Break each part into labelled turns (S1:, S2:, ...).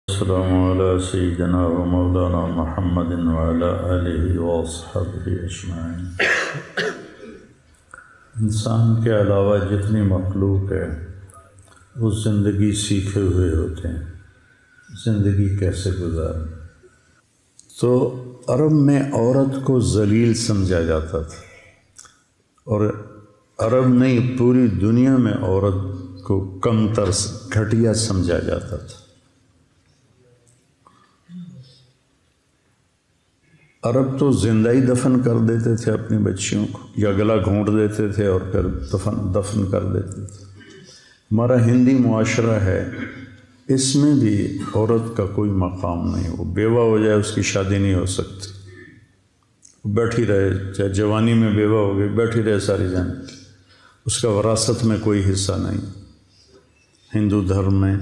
S1: السلام علی سیدنا و مولانا محمد وعلی آلہ واصحابہ اجمعین۔ انسان کے علاوہ جتنی مخلوق ہے وہ زندگی سیکھے ہوئے ہوتے ہیں، زندگی کیسے گزاریں۔ تو عرب میں عورت کو ذلیل سمجھا جاتا تھا، اور عرب نہیں پوری دنیا میں عورت کو کمتر گھٹیا سمجھا جاتا تھا۔ عرب تو زندہ ہی دفن کر دیتے تھے اپنی بچیوں کو، یا گلا گھونٹ دیتے تھے اور پھر دفن کر دیتے تھے۔ ہمارا ہندی معاشرہ ہے، اس میں بھی عورت کا کوئی مقام نہیں، وہ بیوہ ہو جائے اس کی شادی نہیں ہو سکتی، وہ بیٹھی رہے، چاہے جوانی میں بیوہ ہو گئی بیٹھی رہے ساری زندگی، اس کا وراثت میں کوئی حصہ نہیں۔ ہندو دھرم میں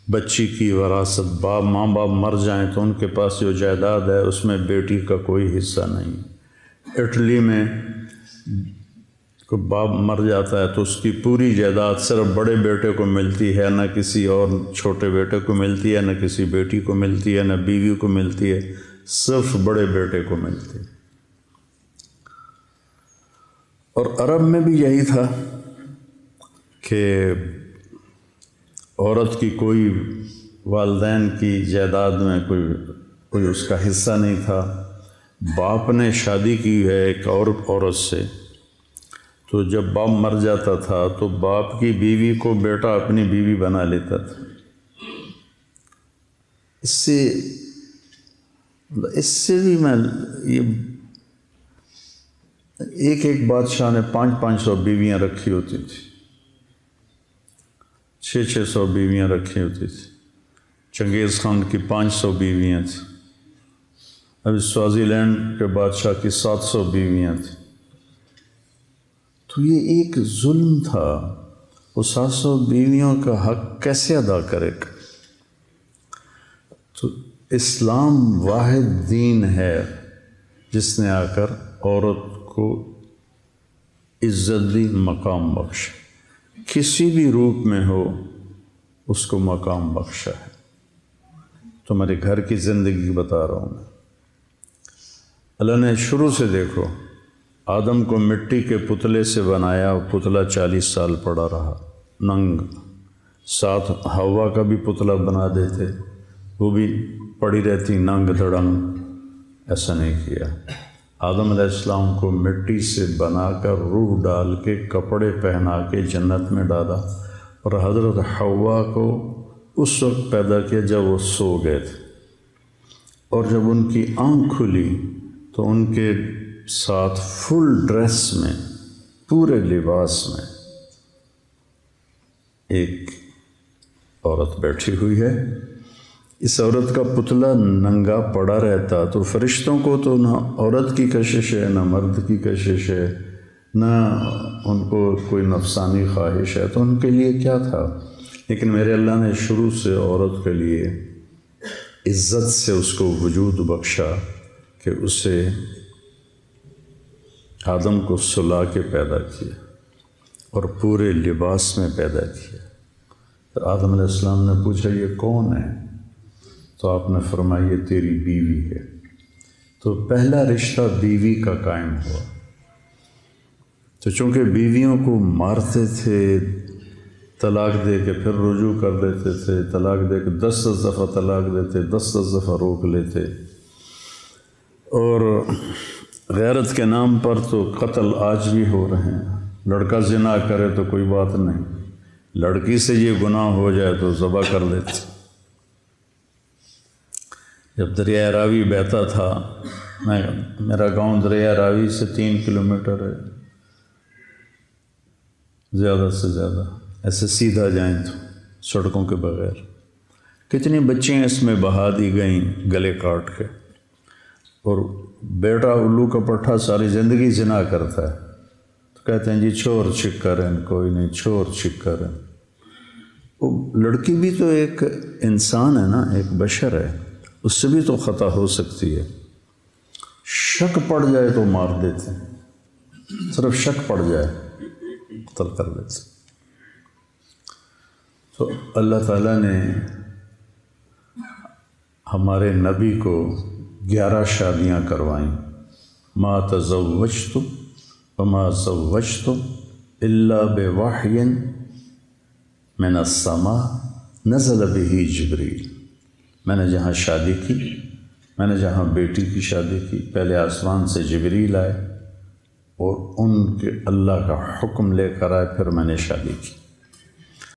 S1: بچی کی وراثت، ماں باپ مر جائیں تو ان کے پاس جو جائیداد ہے اس میں بیٹی کا کوئی حصہ نہیں۔ اٹلی میں کوئی باپ مر جاتا ہے تو اس کی پوری جائیداد صرف بڑے بیٹے کو ملتی ہے، نہ کسی اور چھوٹے بیٹے کو ملتی ہے، نہ کسی بیٹی کو ملتی ہے، نہ بیوی کو ملتی ہے، صرف بڑے بیٹے کو ملتی ہے۔ اور عرب میں بھی یہی تھا کہ عورت کی کوئی والدین کی جائیداد میں کوئی اس کا حصہ نہیں تھا۔ باپ نے شادی کی ہے ایک اور عورت سے، تو جب باپ مر جاتا تھا تو باپ کی بیوی کو بیٹا اپنی بیوی بنا لیتا تھا۔ اس سے بھی میں یہ ایک بادشاہ نے 500 بیویاں رکھی ہوتی تھی، 600 بیویاں رکھی ہوتی تھی۔ چنگیز خان کی 500 بیویاں تھیں، ابھی سوازی لینڈ کے بادشاہ کی 700 بیویاں تھیں۔ تو یہ ایک ظلم تھا، وہ 700 بیویوں کا حق کیسے ادا کرے گا؟ تو اسلام واحد دین ہے جس نے آ کر عورت کو عزت دی، مقام بخشا، کسی بھی روپ میں ہو اس کو مقام بخشا ہے۔ تمہارے گھر کی زندگی بتا رہا ہوں میں۔ اللہ نے شروع سے دیکھو، آدم کو مٹی کے پتلے سے بنایا، وہ پتلا 40 سال پڑا رہا ننگ، ساتھ ہوا کا بھی پتلا بنا دیتے، وہ بھی پڑی رہتی ننگ دھڑنگ، ایسا نہیں کیا۔ آدم علیہ السلام کو مٹی سے بنا کر روح ڈال کے کپڑے پہنا کے جنت میں ڈالا، اور حضرت حوا کو اس وقت پیدا کیا جب وہ سو گئے تھے، اور جب ان کی آنکھ کھلی تو ان کے ساتھ فل ڈریس میں، پورے لباس میں ایک عورت بیٹھی ہوئی ہے۔ اس عورت کا پتلا ننگا پڑا رہتا تو فرشتوں کو تو نہ عورت کی کشش ہے، نہ مرد کی کشش ہے، نہ ان کو کوئی نفسانی خواہش ہے، تو ان کے لیے کیا تھا؟ لیکن میرے اللہ نے شروع سے عورت کے لیے عزت سے اس کو وجود بخشا کہ اسے آدم کو سلا کے پیدا کیا اور پورے لباس میں پیدا کیا۔ تو آدم علیہ السلام نے پوچھا یہ کون ہے؟ تو آپ نے فرمایا یہ تیری بیوی ہے۔ تو پہلا رشتہ بیوی کا قائم ہوا۔ تو چونکہ بیویوں کو مارتے تھے، طلاق دے کے پھر رجوع کر دیتے تھے، طلاق دے کے 10 دفعہ طلاق دیتے، 10 دفعہ روک لیتے، اور غیرت کے نام پر تو قتل آج بھی ہو رہے ہیں۔ لڑکا زنا کرے تو کوئی بات نہیں، لڑکی سے یہ گناہ ہو جائے تو ذبح کر دیتے۔ جب دریائے راوی بہتا تھا، میرا گاؤں دریائے راوی سے 3 کلومیٹر ہے، زیادہ سے زیادہ، ایسے سیدھا جائیں تو سڑکوں کے بغیر، کتنی بچیاں اس میں بہا دی گئیں گلے کاٹ کے، اور بیٹا الو کا پٹھا ساری زندگی زنا کرتا ہے تو کہتے ہیں جی چھوڑ چھکرن، کوئی نہیں چھوڑ چھکرن۔ وہ لڑکی بھی تو ایک انسان ہے نا، ایک بشر ہے، اس سے بھی تو خطا ہو سکتی ہے۔ شک پڑ جائے تو مار دیتے ہیں، صرف شک پڑ جائے قتل کر دیتے۔ تو اللہ تعالیٰ نے ہمارے نبی کو 11 شادیاں کروائیں. ما تزوجت وما زوجت الا بوحی من السماء نزل به جبریل. میں نے جہاں شادی کی، میں نے جہاں بیٹی کی شادی کی، پہلے آسمان سے جبریل آئے اور ان کے اللہ کا حکم لے کر آئے، پھر میں نے شادی کی.